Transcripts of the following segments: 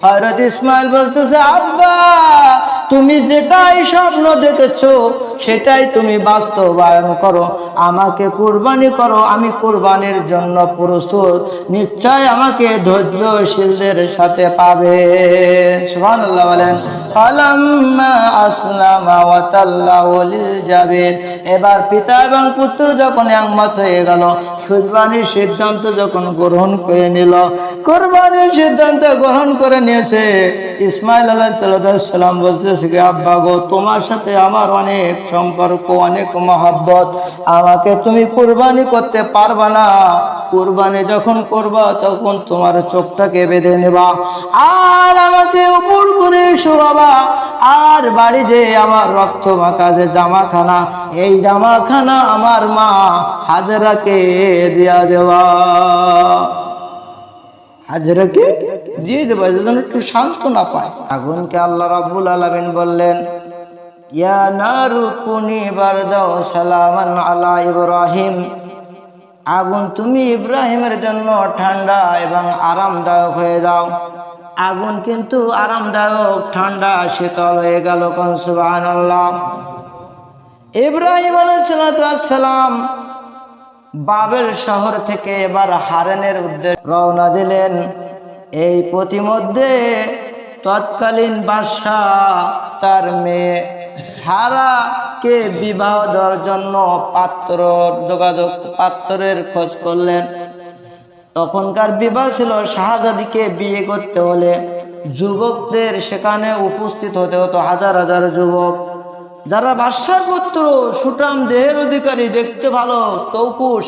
হযরত ইসমাইল বলতেছে, আব্বা তুমি যেটাই স্বপ্ন দেখেছো সেটাই তুমি বাস্তবায়ন করো, আমাকে কুরবানি করো, আমি কুরবানির জন্য প্রস্তুত, নিশ্চয় আমাকে ধৈর্যশীলদের সাথে পাবে। সুবহানাল্লাহ বলেন। ফালাম্মা আসলামা ওয়া তাল্লাহু লিল জাবিন, এবার পিতা এবং পুত্র যখন একমত হয়ে গেল, কুরবানির সিদ্ধান্ত যখন গ্রহণ করে নিল, কুরবানির সিদ্ধান্ত গ্রহণ করে নিয়েছে, ইসমাইল আলাইহিস সালাম বলতেছে কি, আব্বা গো তোমার সাথে আমার অনেক সম্পর্ক, অনেক মহব্বত, আমাকে তুমি কুরবানি করতে পারবা না, কুরবানি যখন করবা তখন তোমার চোখটাকে বেঁধে নেবা আর আমাকে উপর করে শোয়াবা, আর বাড়ি যে আমার রক্ত মাখা যে জামাখানা, এই জামাখানা আমার মা হাজরাকে দিয়া দেওয়া, হাজরাকে দিয়ে দেবা যেন একটু সান্ত্বনা পায়। আগুনকে আল্লাহ রাব্বুল আলামিন বললেন, ইয়া নারু কুনি বারদা ওয়া সালামান আলা ইব্রাহিম, আগুন তুমি ইব্রাহিমের জন্য ঠান্ডা এবং আরামদায়ক হয়ে যাও। আগুন কিন্তু আরামদায়ক, ঠান্ডা, শীতল হয়ে গেল। কোন সুবহানাল্লাহ। ইব্রাহিম আলাইহিস সালাম বাবেল শহর থেকে এবার হারানের উদ্দেশ্যে রওনা দিলেন। এই পথিমধ্যে তৎকালীন বাদশাহ তার মেয়ে সারাকে বিবাহ দেওয়ার জন্য পাত্রের খোঁজ করলেন। তখনকার বিবাহ ছিল, শাহজাদিকে বিয়ে করতে হলে যুবকদের সেখানে উপস্থিত হতে হতো, হাজার হাজার যুবক, যারা বাদশার পুত্র, সুঠাম দেহের অধিকারী, দেখতে ভালো, চৌকুশ,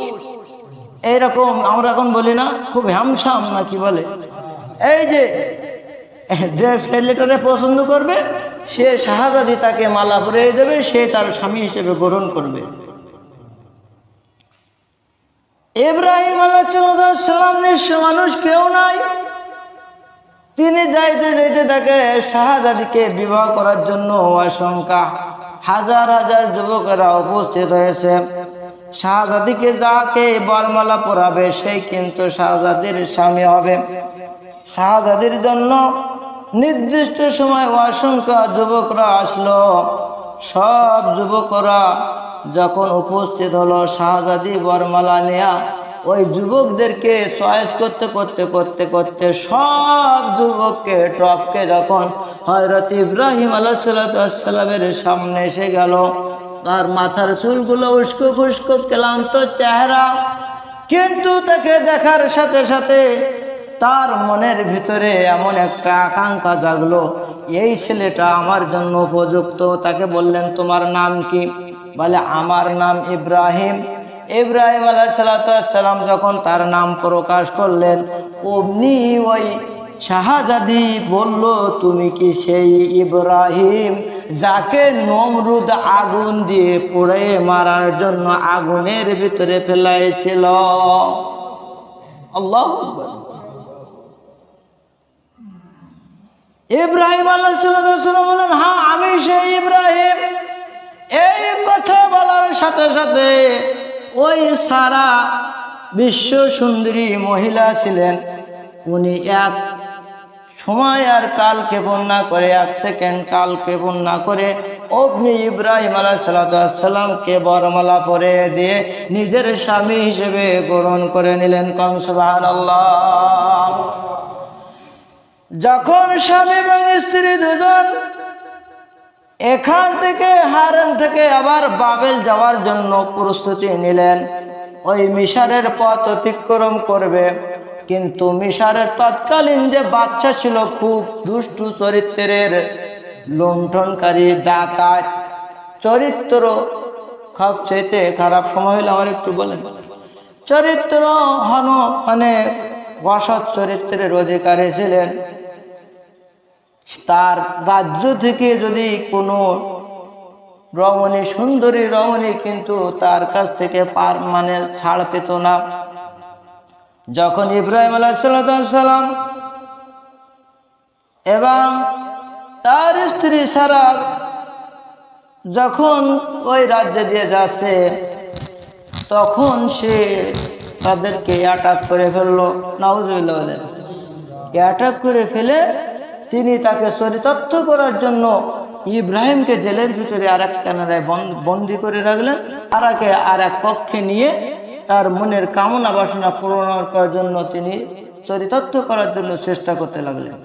এইরকম আমরা এখন বলি না, খুব হ্যামসাম না কি বলে, এই যে ছেলেটারে পছন্দ করবে সে শাহজাদি তাকে মালা পরিয়ে দেবে, সে তার স্বামী হিসেবে গ্রহণ করবে। ইব্রাহিম আলাইহিস সালাম নিঃস্ব মানুষ, কেউ নাই, তিনি যাইতে যাইতে তাকে শাহজাদিকে বিবাহ করার জন্য অসংখ্য হাজার হাজার যুবকেরা উপস্থিত হয়েছে। শাহজাদিকে যাকে বরমালা পরাবে সেই কিন্তু শাহজাদির স্বামী হবে। শাহজাদির জন্য নির্দিষ্ট সময় অসংখ্য যুবকরা আসলো। সব যুবকরা যখন উপস্থিত হলো, শাহজাদি বরমালা নেয়া ওই যুবকদেরকে চয়েস করতে করতে করতে করতে সব যুবককে টপকে যখন হযরত ইব্রাহিম আলাইহিস সালামের সামনে এসে গেল, তার মাথার চুলগুলো উস্কো খুস্কো, ক্লান্ত চেহারা, কিন্তু তাকে দেখার সাথে সাথে তার মনের ভিতরে এমন একটা আকাঙ্ক্ষা জাগলো, এই ছেলেটা আমার জন্য উপযুক্ত। তাকে বললেন, তোমার নাম কি? বলে, আমার নাম ইব্রাহিম। ইব্রাহিম আলাইহিস সালাম যখন তার নাম প্রকাশ করলেন, অমনি ওই শাহজাদি বলল, তুমি কি সেই ইব্রাহিম যাকে নমরুদ আগুন দিয়ে পুড়ে মারার জন্য আগুনের ভিতরে ফেলাইছিল? আল্লাহু আকবার। ইব্রাহিম আলাইহিস সালাম বলেন, হ্যাঁ আমি সেই ইব্রাহিম। এই কথা বলার সাথে সাথে ওই সারা বিশ্ব সুন্দরী মহিলা ছিলেন, উনি এক সময় আর কাল ক্ষেপণ না করে, এক সেকেন্ড কাল ক্ষেপণ না করে অগ্নি ইব্রাহিম আলাইহিস সালামকে বরমালা পরে দিয়ে নিজের স্বামী হিসেবে গ্রহণ করে নিলেন। কোন সুবহানাল্লাহ। যখন স্বামী এবং স্ত্রী দুজন এখান থেকে হারান থেকে আবার বাবেল যাওয়ার জন্য প্রস্তুতি নিলেন, ওই মিশরের পথ অতিক্রম করবে, কিন্তু মিশরের তৎকালীন যে বাদশা ছিল খুব দুষ্টু চরিত্রের, লুণ্ঠনকারী, ডাকাত চরিত্র, সবচেয়ে খারাপ সময় হলো আমার একটু বলেন, চরিত্র মানে অসৎ চরিত্রের অধিকারী ছিলেন। তার রাজ্য থেকে যদি কোনো রমণী, সুন্দরী রমণী, কিন্তু তার কাছ থেকে মানে ছাড় পেত না। যখন ইব্রাহিম আলাইহিস সালাম এবং তার স্ত্রী সারা যখন ওই রাজ্যে দিয়ে যাচ্ছে, তখন সে তাদেরকে অ্যাটাক করে ফেললো। নাউজুবিল্লাহ বলেন। অ্যাটাক করে ফেলে তিনি তাকে চরিতার্থ করার জন্য ইব্রাহিমকে জেলের ভিতরে আর এক কানারায় বন্দি করে রাখলেন, তারাকে আর এক কক্ষে নিয়ে তার মনের কামনা বাসনা পূরণ করার জন্য তিনি চরিতার্থ করার জন্য চেষ্টা করতে লাগলেন।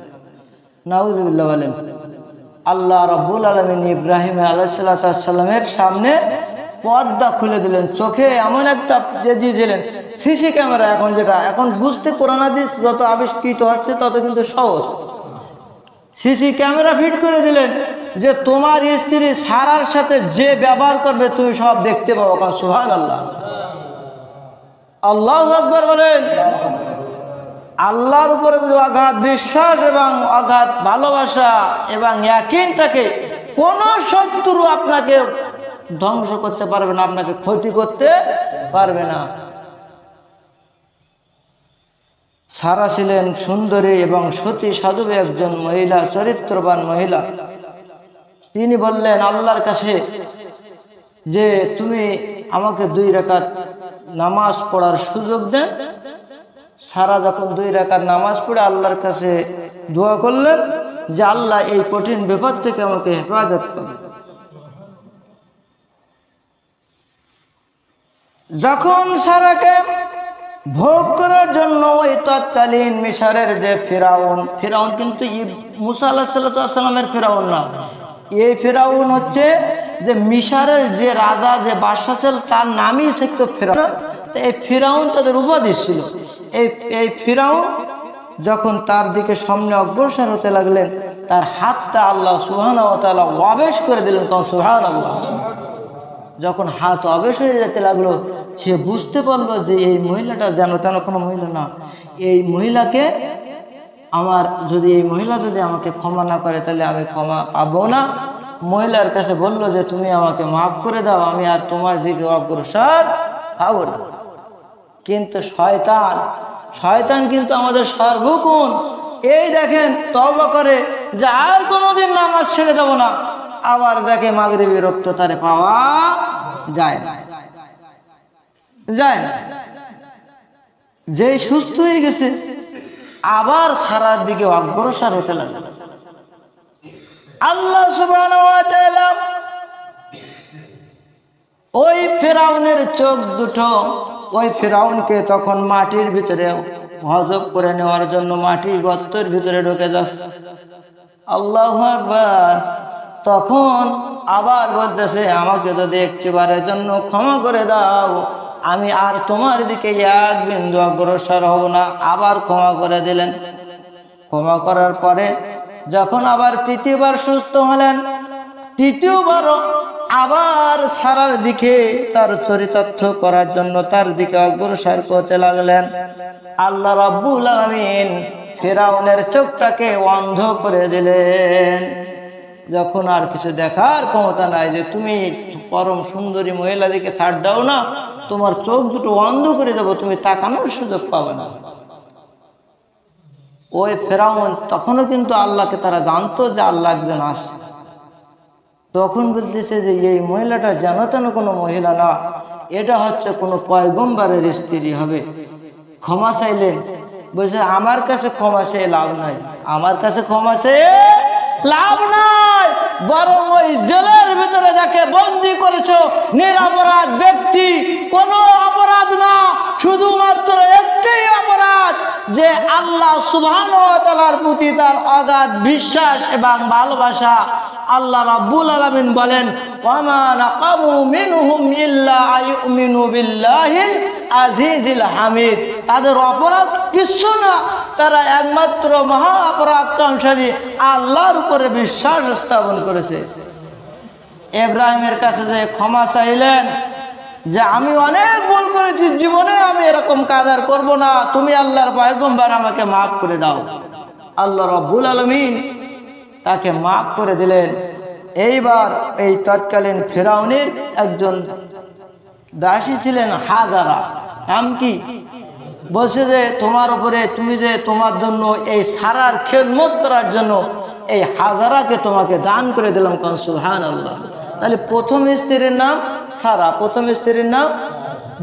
নাউজুবিল্লাহ বলেন। আল্লাহ রাব্বুল আলামিন ইব্রাহিম আলাইহিস সালামের সামনে পর্দা খুলে দিলেন, চোখে এমন একটা যে দিয়েছিলেন সিসি ক্যামেরা। এখন যেটা এখন বুঝতে কোরআন হাদিস যত আবিষ্কৃত হচ্ছে তত কিন্তু সহজ। সিসি ক্যামেরা ফিট করে দিলেন যে তোমার স্ত্রী সারার সাথে যে ব্যবহার করবে তুমি সব দেখতে পাবো। সুবহানাল্লাহ, আল্লাহু আকবার বলেন। আল্লাহর উপরে যদি অগাধ বিশ্বাস এবং অগাধ ভালোবাসা এবং ইয়াকিন থাকে, কোন শত্রু আপনাকে ধ্বংস করতে পারবে না, আপনাকে ক্ষতি করতে পারবে না। সারা ছিলেন সুন্দরী এবং সতী সাধবী একজন মহিলা, চরিত্রবান মহিলা। তিনি বললেন আল্লাহর কাছে যে তুমি আমাকে 2 রাকাত নামাজ পড়ার সুযোগ দেন। সারা যখন 2 রাকাত নামাজ পড়ে আল্লাহর কাছে দোয়া করলেন যে আল্লাহ এই কঠিন বিপদ থেকে আমাকে হেফাজত করুন। যখন সারাকে ভোগ করার জন্য ওই তৎকালীন মিশরের যে ফিরাউন কিন্তু মুসা আলাইহিস সালামের ফিরাউন না, এই ফিরাউন হচ্ছে যে মিশরের যে রাজা যে বাদশা ছিল তার নামই থাকতো ফিরাউন। এই ফিরাউন তাদের উপাধি ছিল। এই ফিরাউন যখন তার দিকে সামনে অগ্রসর হতে লাগলেন, তার হাতটা আল্লাহ সুবহানাহু ওয়া তাআলা আবেশ করে দিলেন। সুবহানাল্লাহ। যখন হাত অবেশ হয়ে যেতে লাগলো, সে বুঝতে পারলো যে এই মহিলাটা যেন তেন কোনো মহিলা না। এই মহিলাকে এই মহিলা যদি আমাকে ক্ষমা না করে তাহলে আমি ক্ষমা পাবো না। মহিলার কাছে বলল যে তুমি আমাকে মাফ করে দাও, আমি আর তোমার দিকে অগ্রসর হব না। কিন্তু শয়তান কিন্তু আমাদের সর্বগুণ। এই দেখেন তওবা করে যে আর কোনোদিন নামাজ ছেড়ে দেব না, আবার দেখে মাগরিবি রক্ত তারে পাওয়া যায় না। যেই সুস্থ হয়ে গেছে আবার সারার দিকে অগ্রসর হতে লাগলো। আল্লাহ সুবহানাহু ওয়া তাআলা ওই ফিরাউনের চোখ দুটো, ওই ফিরাউনকে তখন মাটির ভিতরে হজব করে নেওয়ার জন্য মাটি গর্তের ভিতরে ঢুকে যাচ্ছে। আল্লাহু আকবার। তখন আবার বলতেছে আমাকে যদি একটিবারের জন্য ক্ষমা করে দাও, আমি আর তোমার দিকে এক বিন্দু অগ্রসর হব না। আবার ক্ষমা করে দিলেন। ক্ষমা করার পরে যখন আবার 3য়বার সুস্থ হলেন, 3য়বারও আবার সারার দিকে তার চরিতার্থ করার জন্য তার দিকে অগ্রসর করতে লাগলেন। আল্লাহ রাব্বুল আলামিন ফিরাউনের চোখটাকে অন্ধ করে দিলেন। যখন আর কিছু দেখার ক্ষমতা নাই, যে তুমি পরম সুন্দরী মহিলা দিকে ছাড় দাও না, তোমার চোখ দুটো অন্ধ করে দেবো, তুমি তাকানোর সুযোগ পাবে না। ওই ফেরাউন তখনও কিন্তু আল্লাহকে তারা জানতো যে আল্লাহ একজন আছে। তখন বলতেছে যে এই মহিলাটা যেন তেন কোনো মহিলা না, এটা হচ্ছে কোনো পয়গম্বরের স্ত্রী হবে। ক্ষমা চাইলেন, বলছে আমার কাছে ক্ষমা চেয়ে লাভ নাই, আমার কাছে ক্ষমা চেয়ে লাভ নাই, বরং ওই জেলের ভিতরে যাকে বন্দী করেছো নিরপরাধ ব্যক্তি, কোনো অপরাধ না, শুধুমাত্র একটাই অপরাধ যে আল্লাহ সুবহানাহু ওয়া তাআলার প্রতি তার অগাধ বিশ্বাস এবং ভালোবাসা। আল্লাহ রাব্বুল আলামিন বলেন ওয়ামা নাকামু মিনহুম ইল্লা আইয়ুমিনু বিল্লাহিল আজিজিল হামিদ। তাদের অপরাধ কিছু না, তারা একমাত্র মহা পরাক্রমশালী আল্লাহর উপরে বিশ্বাস স্থাপন করেছে। ইব্রাহিমের কাছে যে ক্ষমা চাইলেন যে আমি অনেক ভুল করেছি, জীবনে আমি এরকম কাজ আর করবো না, তুমি আল্লাহর পয়গম্বর আমাকে মাফ করে দাও। আল্লাহ রাব্বুল আলামিন তাকে মাফ করে দিলেন। এইবার এই তৎকালীন ফিরাউনের একজন দাসী ছিলেন হাজারা, নাম কি? বলছে যে তোমার উপরে, তুমি যে তোমার জন্য এই সারার খেদমত করার জন্য এই হাজারাকে তোমাকে দান করে দিলাম। কোন সুবহানাল্লাহ। তাহলে প্রথম স্ত্রীর নাম সারা, প্রথম স্ত্রীর নাম,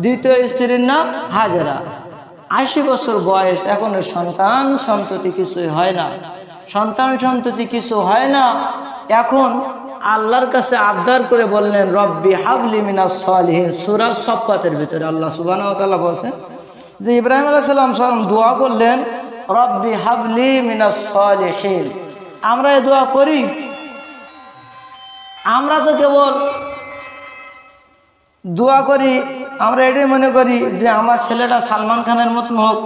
দ্বিতীয় স্ত্রীর নাম হাজারা। 80 বছর বয়স, এখনো সন্তান সন্ততি কিছুই হয় না, সন্তান সন্ততি কিছু হয় না। এখন আল্লাহর কাছে আবদার করে বললেন, রব্বি হাবলি মিনাস সালিহিন। সূরা সাফফাতের ভিতরে আল্লাহ সুবহানাহু ওয়া তাআলা বলেন যে ইব্রাহিম আলাইহিস সালাম দোয়া করলেন, রব্বি হাবলি মিনাস সালিহিন। আমরা এই দোয়া করি? আমরা তো কেবল দোয়া করি, আমরা এটাই মনে করি যে আমার ছেলেটা সালমান খানের মতন হোক,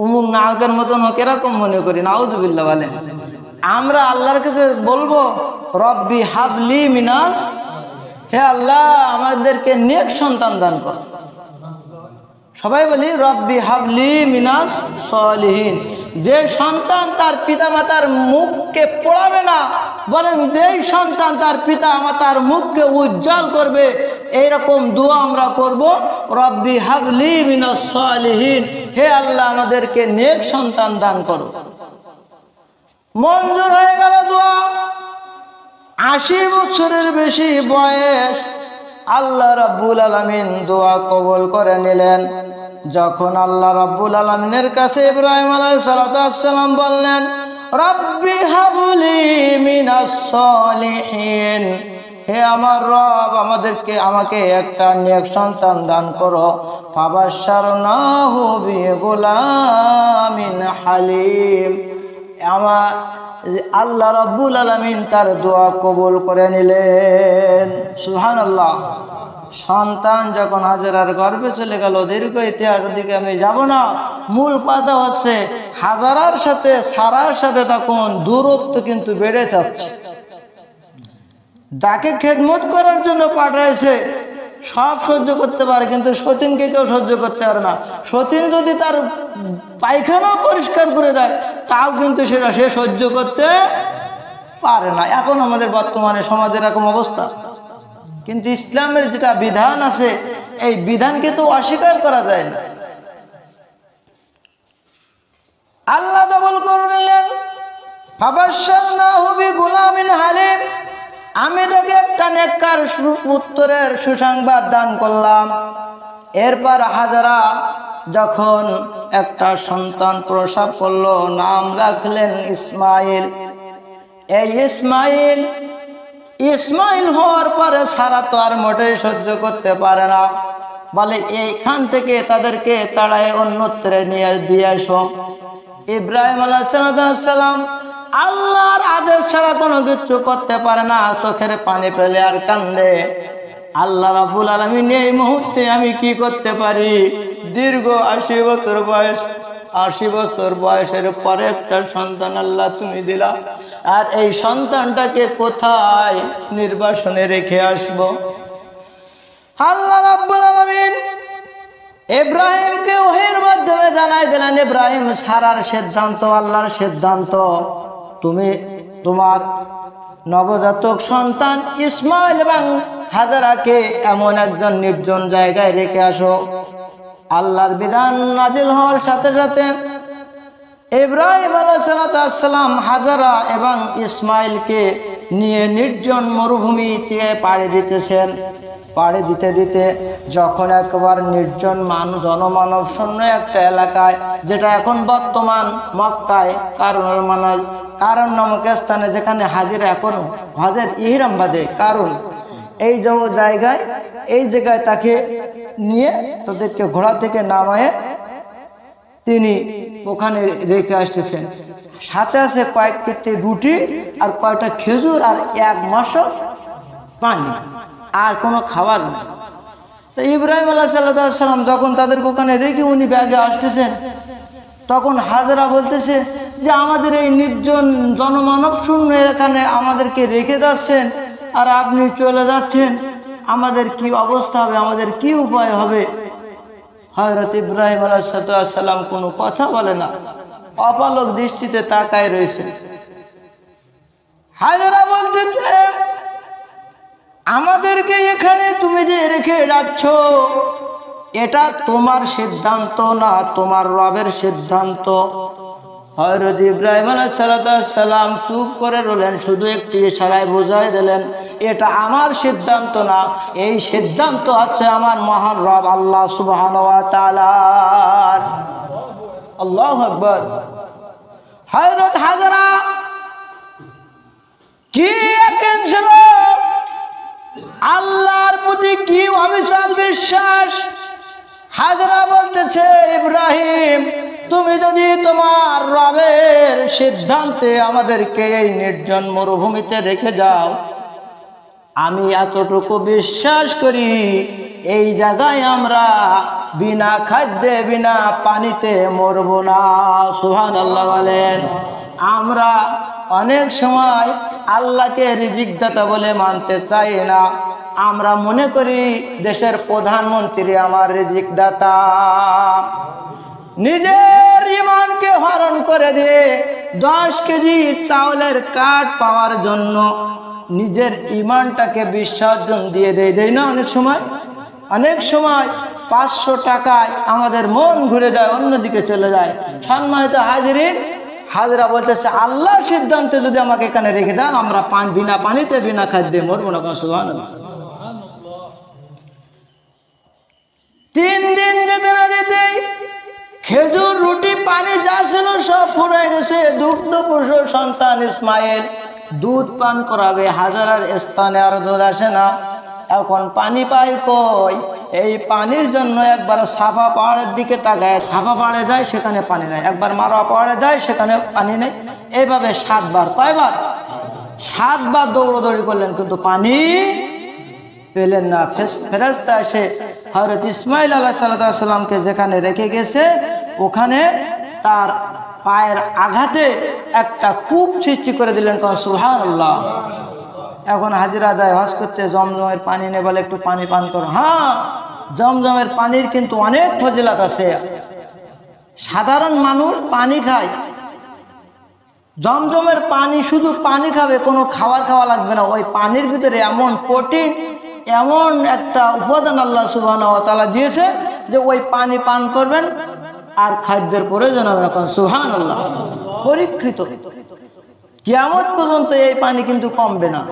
উমুক নায়কের মতন হোক, এরকম মনে করি। নাউযুবিল্লাহ বলেন। আমরা আল্লাহর কাছে বলবো, রব্বি হাবলি মিনাস, হে আল্লাহ আমাদেরকে নেক সন্তান দান কর। সবাই বলি রব্বি হাবলি মিনাস সালিহিন। যে সন্তান তার পিতা মাতার মুখকে পোড়াবে না, বরং যেই সন্তান তার পিতা মাতার মুখকে উজ্জ্বল করবে, এইরকম দোয়া আমরা করব, রব্বি হাবলি মিনাস সালিহিন। হে আল্লাহ আমাদেরকে নেক সন্তান দান করো। মঞ্জুর হয়ে গেল দোয়া। 80 বছরের বেশি বয়স, আল্লাহ রাব্বুল আলামিন দোয়া কবুল করে নিলেন। যখন আল্লাহ রাব্বুল আলামিনের কাছে ইব্রাহিম আলাইহিস সালাম বললেন, রব্বি হাবলি মিনাস সালিহিন, হে আমার রব আমাকে একটা নেক সন্তান দান করো। ফাবাশশারনাহু বিগুলামিন হালিম। আমার আল্লাহ রাব্বুল আলামিন তার দোয়া কবুল করে নিলেন। সুবহানাল্লাহ। সন্তান যখন হাজেরার গর্ভে চলে গেল, দীর্ঘ ইতিহাস দিকে আমি যাব না, মূল কথা হচ্ছে হাজারার সাথে সারার সাথে তখন দূরত্ব কিন্তু বেড়ে যাচ্ছে। যাকে খেদমত করার জন্য পাঠাইছে সব সহ্য করতে পারে, কিন্তু সতীনকে কেউ সহ্য করতে পারে না। সতীন যদি তার পায়খানা পরিষ্কার করে দেয়, তাও কিন্তু সেটা সে সহ্য করতে পারে না। এখন আমাদের বর্তমানে সমাজের এরকম অবস্থা। কিন্তু ইসলামের যেটা বিধান আছে, এই বিধানকে তো অস্বীকার করা যায় না। আল্লাহ কবুল করে নিলেন। ফাবাশশারনাহু বিগুলামিন হালিম। আমি তাকে একটা নেককার পুত্রের সুসংবাদ দান করলাম। এরপর হাজারা যখন একটা সন্তান প্রসব করলো, নাম রাখলেন ইসমাইল। এই ইসমাইল হওয়ার পরে সারা তো আর মোটেই সহ্য করতে পারে না, বলে এইখান থেকে তাদেরকে তাড়ায় অন্যত্রে নিয়ে দিয়ে এসো। ইব্রাহিম আলাইহিস সালাম আল্লাহর আদেশ ছাড়া কোনো কিছু করতে পারে না, চোখের পানি ফেলে আর কান্দে। আল্লাহ রাব্বুল আলামিন এই মুহূর্তে আমি কি করতে পারি? দীর্ঘ 80 বছর বয়স, 80 বছর বয়সের পরে একটা সন্তান আল্লাহ তুমি দিলা, আর এই সন্তানটাকে কোথায় নির্বাসনে রেখে আসব? আল্লাহ রাব্বুল আলামিন ইব্রাহিমকে ওহীর মাধ্যমে জানাই দিলেন, ইব্রাহিম সারার সিদ্ধান্ত আল্লাহর সিদ্ধান্ত, তুমি তোমার নবজাতক সন্তান ইসমাইল এবং হাজারাকে এমন একজন নির্জন জায়গায় রেখে আসো। আল্লাহর বিধান নাজিল হওয়ার সাথে সাথে ইব্রাহিম আলাইহিস সালাম হাজারা এবং ইসমাইলকে নিয়ে নির্জন মরুভূমিতে পাড়ি দিতেছেন। পাড়ি দিতে দিতে যখন একবার নির্জন জনমানব শূন্য একটা এলাকায়, যেটা এখন বর্তমান মক্কায় কারণ নামক স্থানে, যেখানে হাজিরা এখন হজের ইহরাম বাঁধে, কারণ এই জায়গায় তাকে নিয়ে তাদেরকে ঘোড়া থেকে নামায়ে তিনি ওখানে রেখে আসতেছেন। সাথে আছে কয়েকটি রুটি আর কয়েকটা খেজুর আর 1 মাসও পানি, আর কোনো খাবার নেই। তো ইব্রাহিম আলাইহিস সালাম যখন তাদেরকে ওখানে রেখে উনি ব্যাগে আসতেছেন, তখন হাজরা বলতেছে যে আমাদের এই নির্জন জনমানব শূন্য এখানে আমাদেরকে রেখে যাচ্ছেন, আর আপনি চলে যাচ্ছেন, আমাদের কি অবস্থা হবে, আমাদের কি উপায় হবে? হযরত ইব্রাহিম আলাইহিস সালাম কোনো কথা বলে না, অপলক দৃষ্টিতে তাকায় রয়েছে। হাজরা বলতেছে, আমাদেরকে এখানে তুমি যে রেখে যাচ্ছ, এটা তোমার সিদ্ধান্ত না, তোমার রবের সিদ্ধান্ত। হযরত ইব্রাহিম আলাইহিস সালাম চুপ করে রইলেন, শুধু একটি ইশারায় বুঝাই দিলেন, এটা আমার সিদ্ধান্ত না, এই সিদ্ধান্ত হচ্ছে আমার মহান রব আল্লাহ সুবহানাহু ওয়া তাআলার। আল্লাহু আকবার। হযরত হাজরা কি ইয়াকিন ছিল, আল্লাহর প্রতি কি অবিচল বিশ্বাস। হাজরা বলতেছে, ইব্রাহিম তুমি যদি তোমার রবের সিদ্ধান্তে আমাদেরকে এই নির্জন মরুভূমিতে রেখে যাও, আমি এতটুকু বিশ্বাস করি এই জায়গায় আমরা বিনা খাদ্যে বিনা পানিতে মরব না। সুবহানাল্লাহ বলেন। আমরা অনেক সময় আল্লাহকে রিজিকদাতা বলে মানতে চাই না, আমরা মনে করি দেশের প্রধানমন্ত্রী আমার রিজিকদাতা। নিজের ইমানকে হরণ করে দিয়ে 10 কেজি চাউলের কাঠ পাওয়ার জন্য নিজের ইমানটাকে বিসর্জন দিয়ে দেয় না। অনেক সময় 500 টাকায় আমাদের মন ঘুরে যায়, অন্যদিকে চলে যায়। সম্মানিত হাজিরিন, হাজরা বলতেছে, আল্লাহর সিদ্ধান্তে যদি আমাকে এখানে রেখে দেন, আমরা বিনা পানিতে বিনা খাদ্যে মরবো না। সুবহানাল্লাহ। 3 দিন যেতে না যেতেই খেজুর রুটি পানি যা ছিল সব ফুরিয়ে গেছে। দুগ্ধ পশু সন্তান ইসমাইল দুধ পান করাবে, হাজারার স্থানে আর দুধ আসে না। এখন পানি পাই কই? এই পানির জন্য একবার সাফা পাহাড়ের দিকে তাকায়, সাফা পাহাড়ে যায়, সেখানে পানি নাই। একবার মারোয়া পাহাড়ে যায়, সেখানে পানি নেই। এইভাবে 7 বার, কয়বার? 7 বার দৌড়দৌড়ি করলেন, কিন্তু পানি পেলেন না। ফেরেশতা এসে হযরত ইসমাইল আলাইহিস সালামকে যেখানে রেখে গেছে, ওখানে তার পায়ের আঘাতে একটা কূপ সৃষ্টি করে দিলেন। সুবহানাল্লাহ। এখন হাজিরা যায় হজ করতে, জমজমের পানি নেই, বলে একটু পানি পান করো। হ্যাঁ, জমজমের পানির কিন্তু অনেক ফজিলত আছে। সাধারণ মানুষ পানি খায়, জমজমের পানি শুধু পানি খাবে, কোনো খাবার খাওয়া লাগবে না। ওই পানির ভিতরে এমন প্রোটিন, এমন একটা উপাদান আল্লাহ সুবহানাহু ওয়া তাআলা দিয়েছে যে ওই পানি পান করবেন আর খাদ্যের প্রয়োজন হবে না। সুবহানাল্লাহ। পরীক্ষিত, কিয়ামত পর্যন্ত এই পানি কিন্তু কমবে না।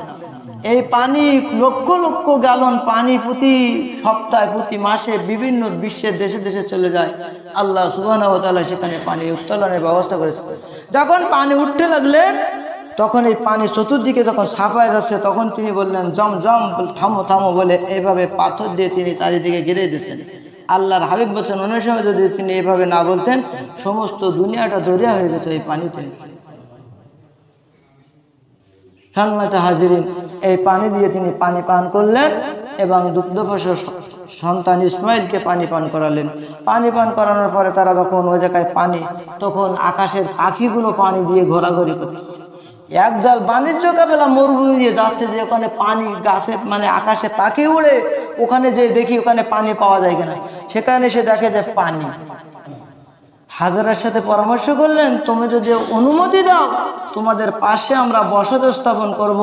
এই পানি লক্ষ লক্ষ গ্যালন পানি প্রতি সপ্তাহে, প্রতি মাসে বিভিন্ন বিশ্বের দেশে দেশে চলে যায়। আল্লাহ সুবহানাহু ওয়া তাআলা সেখানে পানি উত্তোলনের ব্যবস্থা করেছে। যখন পানি উঠতে লাগলেন, তখন এই পানি চতুর্দিকে যখন ছাপায় যাচ্ছে, তখন তিনি বললেন, জম জম, থামো থামো বলে এইভাবে পাথর দিয়ে তিনি চারিদিকে ঘিরে দিচ্ছেন। আল্লাহর হাবিব বলছেন, অন্য সময় যদি তিনি এইভাবে না বলতেন, সমস্ত দুনিয়াটা দরিয়া হয়ে যেত এই পানিতে। সম্মানিত হাজিরিন, এই পানি দিয়ে তিনি পানি পান করলেন এবং দুগ্ধপোষ্য সন্তান ইসমাইলকে পানি পান করালেন। পানি পান করানোর পরে তারা যখন ওই জায়গায় পানি, তখন আকাশের পাখিগুলো পানি দিয়ে ঘোরাঘুরি করছে। একদল বাণিজ্য কাফেলা মরুভূমি দিয়ে যাচ্ছে, যে ওখানে পানি গাছে মানে আকাশে পাখি উড়ে, ওখানে যে দেখি ওখানে পানি পাওয়া যায় কিনা। সেখানে সে দেখে যে পানি। হাজরার সাথে পরামর্শ করলেন, তুমি যদি অনুমতি দাও, তোমাদের পাশে আমরা বসতি স্থাপন করব,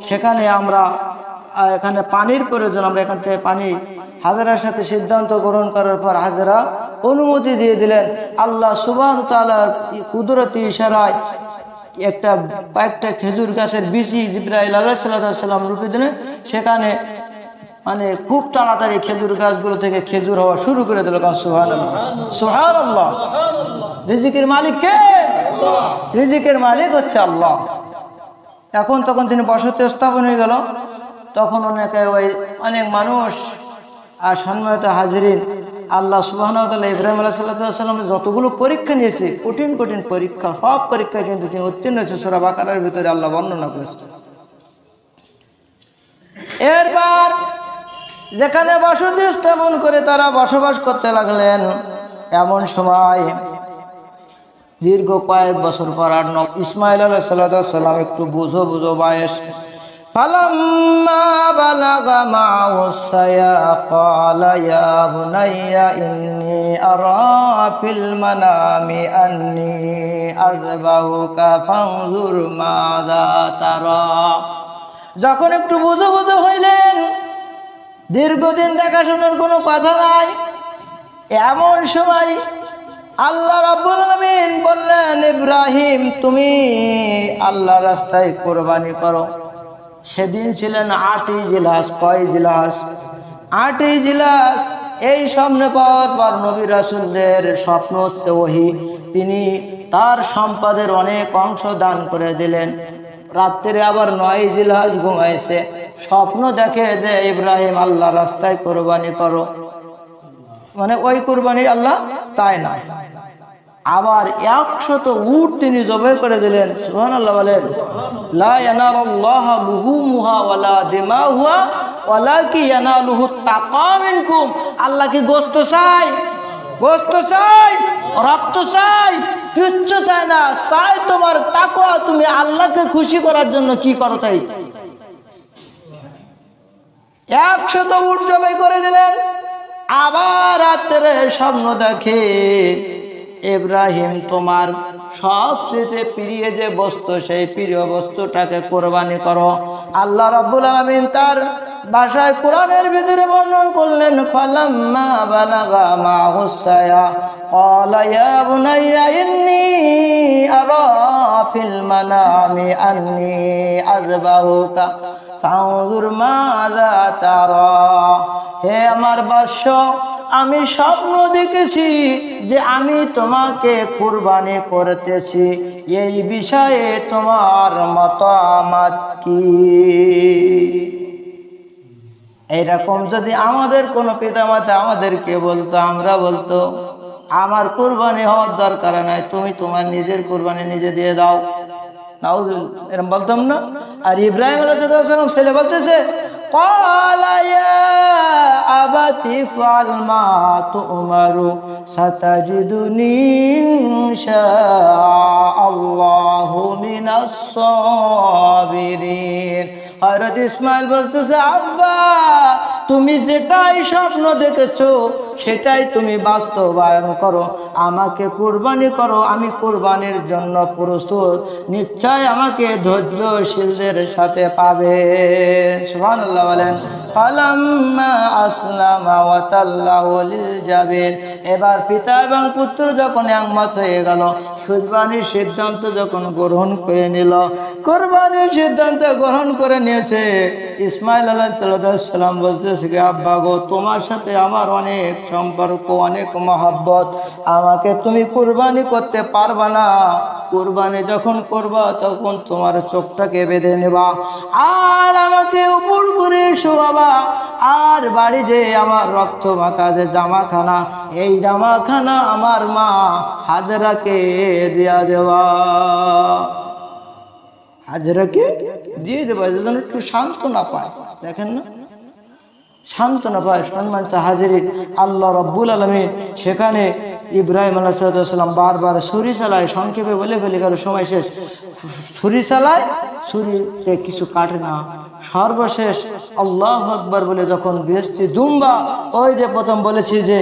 সেখানে আমরা এখানে পানির প্রয়োজন, আমরা এখান থেকে পানি। হাজরার সাথে সিদ্ধান্ত গ্রহণ করার পর হাজরা অনুমতি দিয়ে দিলেন। আল্লাহ সুবহানাহু ওয়া তাআলার কুদরতি ইশারায় কয়েকটা খেজুর গাছের বিচি জিবরাইল আলাইহিস সালাম রূপে দিলেন। সেখানে মানে খুব তাড়াতাড়ি খেজুর গাছগুলো থেকে খেজুর হওয়া শুরু করে দিল। সুবহানাল্লাহ, সুবহানাল্লাহ। রিজিকের মালিক কে? রিজিকের মালিক হচ্ছে আল্লাহ। তখন তিনি বসতি স্থাপন হয়ে গেল। তখন অনেক মানুষ। আর সম্মানিত হাজিরিন, আল্লাহ সুবহানাহু ওয়া তাআলা ইব্রাহিম আলাইহিস সালামের যতগুলো পরীক্ষা নিয়েছে, কঠিন কঠিন পরীক্ষা, সব পরীক্ষায় কিন্তু তিনি উত্তীর্ণ হয়েছে। সূরা বাকারার ভিতরে আল্লাহ বর্ণনা করেছে। এরপর যেখানে বসতি স্থাপন করে তারা বসবাস করতে লাগলেন, এমন সময় দীর্ঘ কয়েক বছর পর ইসমাইল আলাইহিস সালাম একটু বুঝো বয়স। فلما بلغ معه السعي قال يا بني إني أرى في المنام أني أذبحك فانظر ماذا ترى। যখন একটু বুঝো হইলেন, দীর্ঘদিন দেখাশোনার কোনো কথা নাই, এমন সময় আল্লাহ রাব্বুল আলামিন বললেন, ইব্রাহিম তুমি আল্লাহর রাস্তায় কোরবানি করো। সেদিন ছিলেন 8ই জিলাস। কয় জিলাস? 8ই জিলাস। এই সামনে পাওয়ার পর নবী রাসূলদের স্বপ্ন হচ্ছে ওহী। তিনি তার সম্পদের অনেক অংশ দান করে দিলেন। রাত্রে আবার 9ই জিলাস ঘুমাইছে, স্বপ্ন দেখে যে ইব্রাহিম আল্লাহর রাস্তায় কোরবানি করো, মানে ওই কোরবানি আল্লাহ তাই না, আবার 100 উট তিনি জবাই করে দিলেন। সুবহানাল্লাহ বলেন। লা ইয়ানালুল্লাহু লুহুমুহা ওয়ালা দিমাউহা ওয়ালাকিন ইয়ানালুহু তাকওয়া মিনকুম। আল্লাহ কি গোশত চাই? গোশত চাই, রক্ত চাই, কিচ্ছু চাই না, চাই তোমার তাকওয়া। তুমি আল্লাহকে খুশি করার জন্য কি করো তাই। 100 উট জবাই করে দিলেন। আবার রাত্রে স্বপ্ন দেখে, ইব্রাহিম তোমার সবচেয়ে প্রিয় যে বস্তু, সেই প্রিয় বস্তুটাকে কোরবানি করো। আল্লাহ রাব্বুল আলামিন তার ভাষায় কোরআনের ভিতরে বর্ণনা করলেন, ফালাম্মা বালাগা মাহুস সায়া ক্বালা ইয়া বুনাইয়া ইন্নী আরা ফিল মানামি আন্নী আযবাহুকা ফানজুর মাযা তারা। হে আমার বৎস, আমি স্বপ্ন দেখেছি যে আমি তোমাকে কুরবানি করতেছি, এই বিষয়ে তোমার মতামত কি? এইরকম যদি আমাদের কোনো পিতামাতা আমাদেরকে বলতো, আমরা বলতো আমার কুরবানি হওয়ার দরকার নাই, তুমি তোমার নিজের কুরবানি নিজে দিয়ে দাও, এরকম বলতাম না? আর ইব্রাহিম আলাইহিস সালাম ছেলে বলতেছে, ক্বালা ইয়া আবাতি ফাল মা তুমারু সাতাজিদুনি ইনশাআল্লাহু মিনাস সাবিরিন। হযরত ইসমাঈল বলতেছে, আব্বা তুমি যেটাই স্বপ্ন দেখেছো সেটাই তুমি বাস্তবায়ন করো, আমাকে কুরবানি করো, আমি কুরবানির জন্য প্রস্তুত, নিশ্চয় আমাকে ধৈর্যশীলদের সাথে পাবে। সুবহানাল্লাহ বলেন। ফালাম্মা আসলামা ওয়া তাল্লাহু লিল জাবির। এবার পিতা এবং পুত্র যখন একমত হয়ে গেল, কুরবানির সিদ্ধান্ত যখন গ্রহণ করে নিল, কুরবানির সিদ্ধান্ত গ্রহণ করে নিয়েছে, ইসমাঈল আলাইহিস সালাম বলতেছে, আব্বা গো তোমার সাথে আমার অনেক সম্পর্ক, অনেক মহব্বত, আমাকে তুমি কুরবানি করতে পারবা না। কুরবানি যখন করবা তখন তোমার চোখটাকে বেঁধে নেবা আর আমাকে উপর করে শোয়াবা, আর বাড়ি যে আমার রক্ত মাখা যে জামাখানা, এই জামাখানা আমার মা হাজরাকে দিয়া দেওয়া, হাজরাকে দিয়ে দেওয়া, যেন একটু সান্ত্বনা পায়। দেখেন না, সান্ত্বনা পায়। সম্মানিত হাজিরিন, আল্লাহ রাব্বুল আলামিন সেখানে ইব্রাহিম আলাইহিস সালাম বারবার ছুরি চালায়, সংক্ষেপে বলে ফেলে গেল, সময় শেষ। ছুরি চালায়, ছুরিতে কিছু কাটে না। সর্বশেষ আল্লাহু আকবার বলে যখন বেহেশতি দুম্বা, ওই যে প্রথম বলেছি যে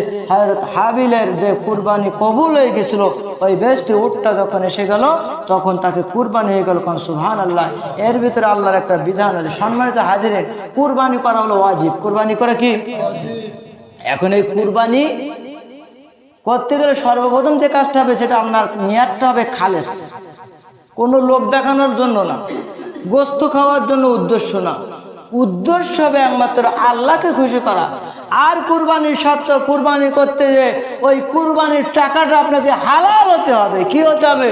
হাবিলের যে কুরবানি কবুল হয়ে গেছিল, ওই বেহেশতি উটটা যখন এসে গেল তখন তাকে কুরবানি হয়ে গেল। কারণ সুবহানাল্লাহ, এর ভিতরে আল্লাহর একটা বিধান আছে। সম্মানিত হাজিরিন, কুরবানি করা হলো ওয়াজিব। কুরবানি করা কি? এখন এই কুরবানি করতে গেলে সর্বপ্রথম যে কাজটা হবে সেটা আপনার নিয়াতটা হবে খালেস, কোনো লোক দেখানোর জন্য না, গোস্ত খাওয়ার জন্য উদ্দেশ্য না, উদ্দেশ্য হবে একমাত্র আল্লাহকে খুশি করা। আর কুরবানির শর্ত, কুরবানি করতে যে ওই কুরবানির টাকাটা আপনাকে হালাল হতে হবে। কি হতে হবে?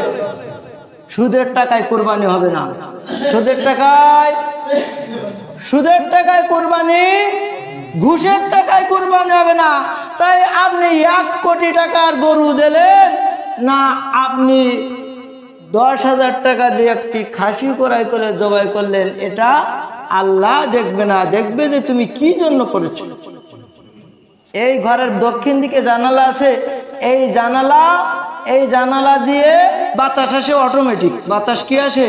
সুদের টাকায় কুরবানি হবে না। সুদের টাকায় কুরবানি, ঘুষের টাকায় কুরবানি হবে না। তাই আপনি 1 কোটি টাকার গরু দিলেন না, আপনি 10,000 টাকা দিয়ে একটি খাসি ক্রয় করে জবাই করলেন, এটা আল্লাহ দেখবে না, দেখবে যে তুমি কি জন্য করেছো। এই ঘরের দক্ষিণ দিকে জানালা আছে, এই জানালা দিয়ে বাতাস আসে অটোমেটিক। বাতাস কি আসে?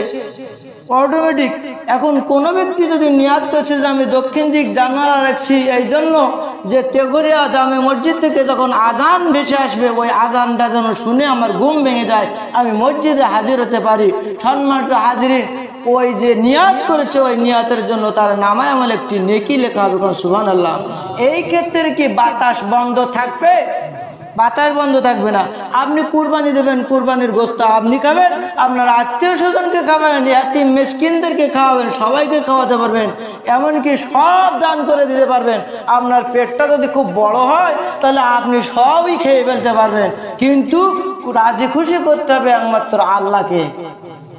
অটোমেটিক। এখন কোনো ব্যক্তি যদি নিয়াত করছে যে আমি দক্ষিণ দিক জানালা রাখছি এই জন্য যে তেঘরিয়া জামে মসজিদ থেকে যখন আজান ভেসে আসবে, ওই আজানটা যেন শুনে আমার ঘুম ভেঙে যায়, আমি মসজিদে হাজির হতে পারি। সম্মানিত হাজিরিন, ওই যে নিয়াত করেছে ওই নিয়াতের জন্য তার নামায় আমল একটি নেকি লেখা হবে। সুবহানাল্লাহ। এই ক্ষেত্রে কি বাতাস বন্ধ থাকবে? বাতাস বন্ধ থাকবে না। আপনি কুরবানি দেবেন, কুরবানির গোশত আপনি খাবেন, আপনার আত্মীয় স্বজনকে খাওয়াবেন, এতিম মিসকিনদেরকে খাওয়াবেন, সবাইকে খাওয়াতে পারবেন, এমনকি সব দান করে দিতে পারবেন। আপনার পেটটা যদি খুব বড় হয় তাহলে আপনি সবই খেয়ে ফেলতে পারবেন, কিন্তু রাজি খুশি করতে হবে একমাত্র আল্লাহকে।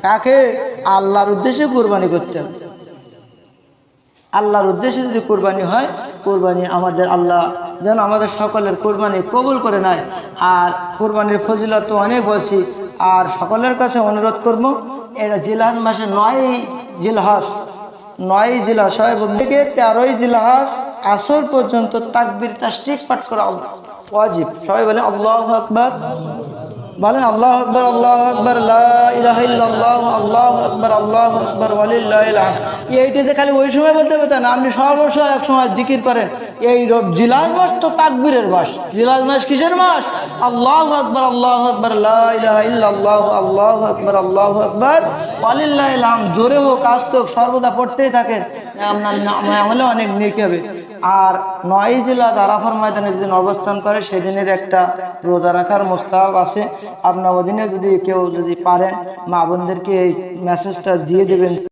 কাকে? আল্লাহর উদ্দেশ্যে কুরবানি করতে হবে। আল্লাহর উদ্দেশ্যে যদি কুরবানি হয়, কুরবানি আমাদের আল্লাহ যেন আমাদের সকলের কুরবানি কবুল করে নেয়। আর কুরবানির ফজিলত তো অনেক বলছি, আর সকলের কাছে অনুরোধ করব, এটা জিলহজ মাসে 9 জিলহজ 9 জিলহজ থেকে 13 জিলহজ আসর পর্যন্ত তাকবীর তাসবিহ পাঠ করা ওয়াজিব। সবাই বলেন আল্লাহু আকবার, বলেন আল্লাহু আকবার, আল্লাহু আকবার, লা ইলাহা ইল্লাল্লাহ, আল্লাহু আকবার, আল্লাহু আকবার, ওয়ালিল্লাহিল হামদ। এইটাতে খালি ওই সময় বলতে হবে না, আপনি সর্বসময় এক সময় জিকির করেন। এই জিলহজ মাস তো তাকবীরের মাস। জিলহজ মাস কিসের মাস? আল্লাহু আকবার, আল্লাহু আকবার, লা ইলাহা ইল্লাল্লাহ, আল্লাহু আকবার, আল্লাহু আকবার, ওয়ালিল্লাহিল হামদ। জোরে হোক আস্তে হোক সর্বদা পড়তেই থাকেন, আপনার আমলে অনেক নেকি হবে। আর 9 জিলহজ আরাফার ময়দানে যেদিন অবস্থান করে সেদিনের একটা রোজা রাখার মুস্তাহাব আছে। আপনার ওদিনে যদি কেউ যদি পারেন মা বোনদেরকে এই মেসেজটা দিয়ে দেবেন।